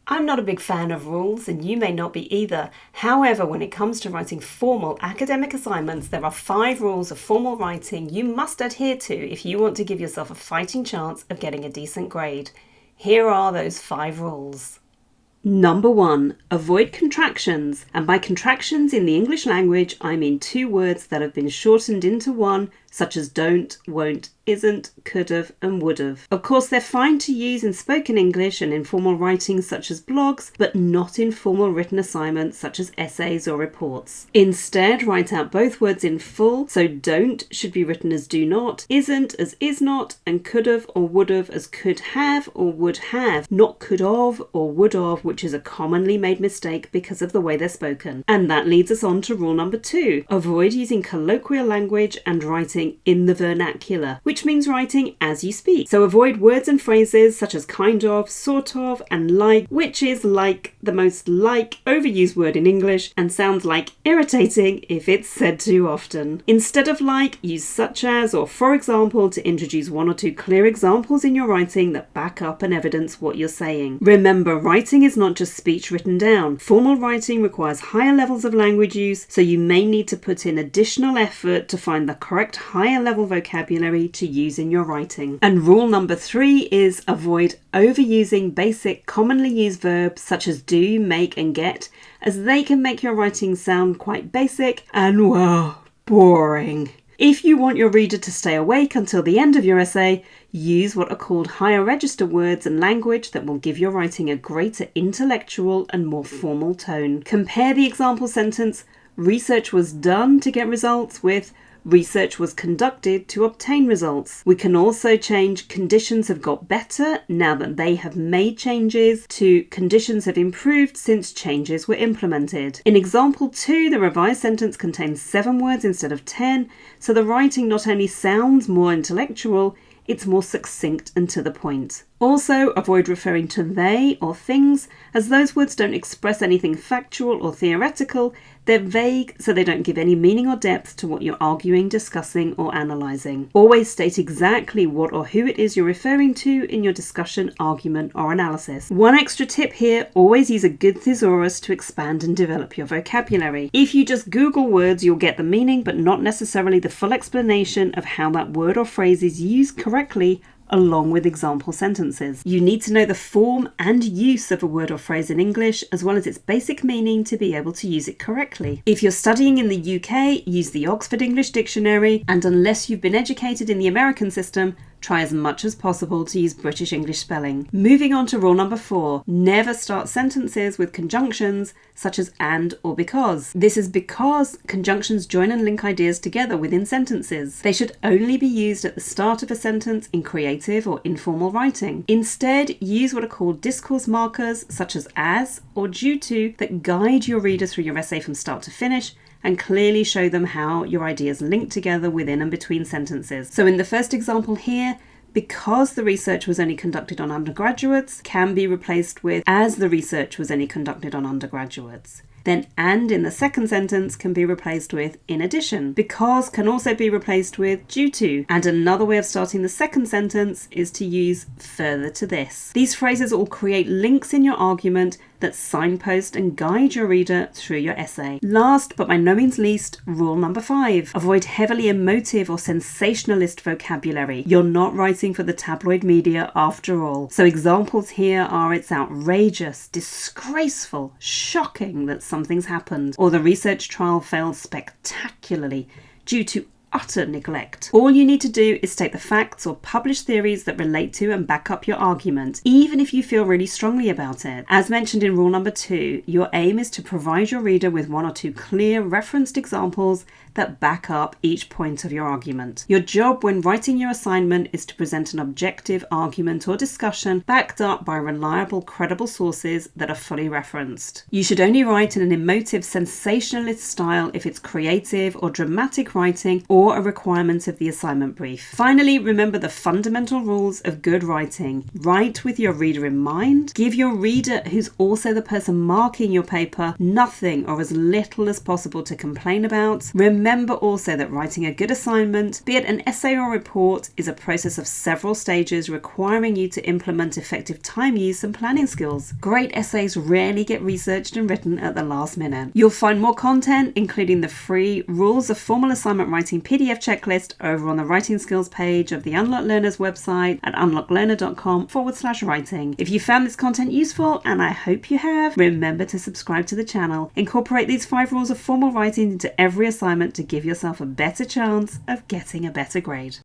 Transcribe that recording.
I'm not a big fan of rules, and you may not be either. However, when it comes to writing formal academic assignments, there are 5 rules of formal writing you must adhere to if you want to give yourself a fighting chance of getting a decent grade. Here are those 5 rules. Number 1. Avoid contractions. And by contractions in the English language, I mean 2 words that have been shortened into one, such as don't, won't, isn't, could've, and would've. Of course, they're fine to use in spoken English and in formal writing such as blogs, but not in formal written assignments such as essays or reports. Instead, write out both words in full, so don't should be written as do not, isn't as is not, and could've or would've as could have or would have, not could've or would've, which is a commonly made mistake because of the way they're spoken. And that leads us on to rule number 2. Avoid using colloquial language and writing in the vernacular, which means writing as you speak. So avoid words and phrases such as kind of, sort of, and like, which is like the most overused word in English and sounds like irritating if it's said too often. Instead of like, use such as or for example to introduce 1 or 2 clear examples in your writing that back up and evidence what you're saying. Remember, writing is not just speech written down. Formal writing requires higher levels of language use, so you may need to put in additional effort to find the correct higher level vocabulary to use in your writing. And rule number 3 is avoid overusing basic commonly used verbs such as do, make, and get, as they can make your writing sound quite basic and, well, boring. If you want your reader to stay awake until the end of your essay, use what are called higher register words and language that will give your writing a greater intellectual and more formal tone. Compare the example sentence, research was done to get results, with research was conducted to obtain results. We can also change conditions have got better now that they have made changes to conditions have improved since changes were implemented. In example 2, the revised sentence contains 7 words instead of 10, so the writing not only sounds more intellectual, it's more succinct and to the point. Also, avoid referring to they or things, as those words don't express anything factual or theoretical. They're vague, so they don't give any meaning or depth to what you're arguing, discussing, or analysing. Always state exactly what or who it is you're referring to in your discussion, argument, or analysis. One extra tip here, always use a good thesaurus to expand and develop your vocabulary. If you just Google words, you'll get the meaning, but not necessarily the full explanation of how that word or phrase is used correctly, along with example sentences. You need to know the form and use of a word or phrase in English, as well as its basic meaning to be able to use it correctly. If you're studying in the UK, use the Oxford English Dictionary, and unless you've been educated in the American system, try as much as possible to use British English spelling. Moving on to rule number 4. Never start sentences with conjunctions such as and or because. This is because conjunctions join and link ideas together within sentences. They should only be used at the start of a sentence in creative or informal writing. Instead, use what are called discourse markers such as or due to that guide your reader through your essay from start to finish and clearly show them how your ideas link together within and between sentences. So in the first example here, because the research was only conducted on undergraduates can be replaced with as the research was only conducted on undergraduates. Then and in the second sentence can be replaced with in addition. Because can also be replaced with due to. And another way of starting the second sentence is to use further to this. These phrases all create links in your argument that signpost and guide your reader through your essay. Last, but by no means least, rule number 5. Avoid heavily emotive or sensationalist vocabulary. You're not writing for the tabloid media after all. So examples here are it's outrageous, disgraceful, shocking that something's happened, or the research trial failed spectacularly due to utter neglect. All you need to do is state the facts or publish theories that relate to and back up your argument, even if you feel really strongly about it. As mentioned in rule number 2, your aim is to provide your reader with 1 or 2 clear referenced examples that back up each point of your argument. Your job when writing your assignment is to present an objective argument or discussion backed up by reliable, credible sources that are fully referenced. You should only write in an emotive, sensationalist style if it's creative or dramatic writing, or or a requirement of the assignment brief. Finally, remember the fundamental rules of good writing. Write with your reader in mind. Give your reader, who's also the person marking your paper, nothing or as little as possible to complain about. Remember also that writing a good assignment, be it an essay or report, is a process of several stages requiring you to implement effective time use and planning skills. Great essays rarely get researched and written at the last minute. You'll find more content, including the free Rules of Formal Assignment Writing PDF checklist over on the Writing Skills page of the Unlock Learners website at unlocklearner.com/writing. If you found this content useful, and I hope you have, remember to subscribe to the channel. Incorporate these 5 rules of formal writing into every assignment to give yourself a better chance of getting a better grade.